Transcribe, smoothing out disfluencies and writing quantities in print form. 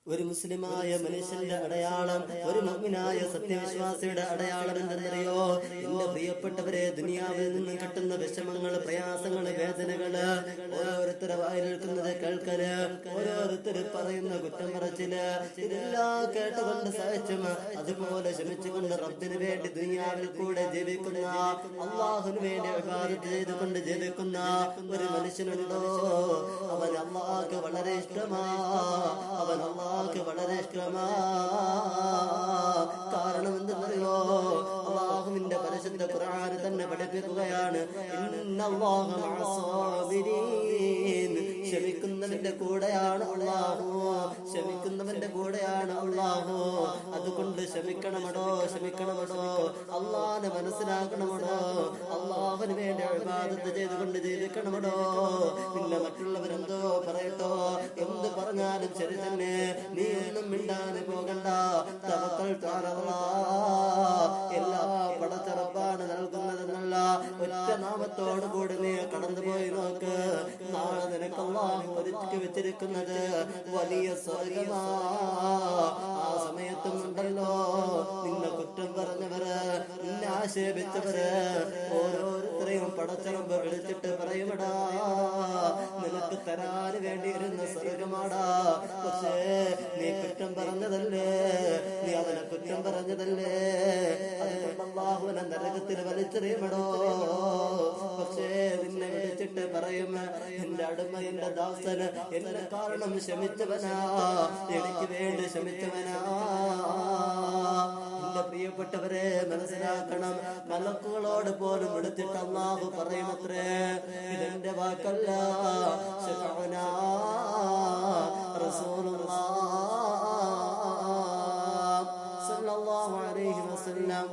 ഒരു മുസ്ലിമായ മനുഷ്യന്റെ അടയാളം, ഒരു മുഅ്മിനായ സത്യവിശ്വാസിയുടെ അടയാളം എന്തെന്നറിയോ? എന്റെ പ്രിയപ്പെട്ടവരെ, ദുനിയാവിൽ നിന്ന് കിട്ടുന്ന വിഷമങ്ങള്, പ്രയാസങ്ങള്, വേദനകള്, ഓരോരുത്തരെ വായിലെടുക്കുന്നത് കേൾക്കല്, ഓരോരുത്തര് പറയുന്ന കുറ്റം പറച്ചില്, ഇതെല്ലാം കേട്ടുകൊണ്ട് സഹിച്ചും അതുപോലെ ക്ഷമിച്ചുകൊണ്ട് റബ്ബിന് വേണ്ടി ദുനിയാവിൽ കൂടെ ജീവിക്കുന്ന, അള്ളാഹുവിന് വേണ്ടി ഇബാദത്ത് ചെയ്തുകൊണ്ട് ജീവിക്കുന്ന ഒരു മനുഷ്യനുണ്ടോ? അവൻ അള്ളാഹ്ക്ക് വളരെ ഇഷ്ടമാ, അവൻ അള്ളാഹ്ക്ക് വളരെ ഇഷ്ടമാ. കാരണം എന്തെന്നറിയോ? അള്ളാഹുവിന്റെ പരിശുദ്ധ ഖുർആൻ തന്നെ പഠിപ്പിക്കുകയാണ്, ഇന്നല്ലാഹ മഅസ്സാബിരീൻ. ക്ഷമിക്കുന്നവന്റെ കൂടെയാണ് അള്ളാഹു, ക്ഷമിക്കുന്നവന്റെ കൂടെയാണ് അള്ളാഹു. അതുകൊണ്ട് ക്ഷമിക്കണമടോ, ക്ഷമിക്കണമടോ, അള്ളാഹിനെ മനസ്സിലാക്കണമടോ, അള്ളാഹുവിന് വേണ്ടി ഇബാദത്ത് ചെയ്തുകൊണ്ട് ജീവിക്കണമടോ. പിന്നെ മറ്റുള്ളവരെന്തോ പറയട്ടോ, എന്ത് പറഞ്ഞാലും ശരി തന്നെ, നീ ഒന്നും മിണ്ടാതെ പോകണ്ട. തവക്കൽതു അലല്ലാഹ്, എല്ലാ പടച്ചറപ്പാണ് നൽകുന്നതെന്നുള്ള ഒറ്റ നാമത്തോടു കൂടി നീ കടന്നുപോയി നോക്ക്. നാളെ നിനക്ക് അല്ലാഹു ഒരുക്കി വെച്ചിരിക്കുന്നത് വലിയ സ്വർഗമാ. ആ സമയത്തും ഉണ്ടല്ലോ, നിന്നെ കുറ്റം പറഞ്ഞവര്, നിന്നെ ആക്ഷേപിച്ചവര്, ഓരോരുത്തരെയും പടച്ചറപ്പ് വിളിച്ചിട്ട് പറയുമടാ, നിനക്ക് തരാൻ വേണ്ടിയിരുന്ന സ്വർഗമാടാ. പക്ഷേ നീ കുറ്റം പറഞ്ഞതല്ലേ, നീ അവനെ കുറ്റം പറഞ്ഞതല്ലേ, അതുകൊണ്ട് അല്ലാഹുവിനെ നരകത്തിൽ വലിച്ചെറിയുമടോ. പക്ഷേ നിന്നെ വിളിച്ചിട്ട് പറയും, എന്റെ അടിമ, എന്റെ ദാസന് എന്നെ കാരണം ക്ഷമിച്ചവനാ, എനിക്ക് വേണ്ടി ക്ഷമിച്ചവനാ. എന്റെ പ്രിയപ്പെട്ടവരെ, മനസ്സിലാക്കണം, മലക്കുകളോട് പോലും എടുത്തിട്ട് അല്ലാഹു പറയുമത്രേ, ഇതെന്റെ വാക്കല്ല, ശഫഅനാ റസൂലുള്ളാഹ് സ്വല്ലല്ലാഹു അലൈഹി വസല്ലം.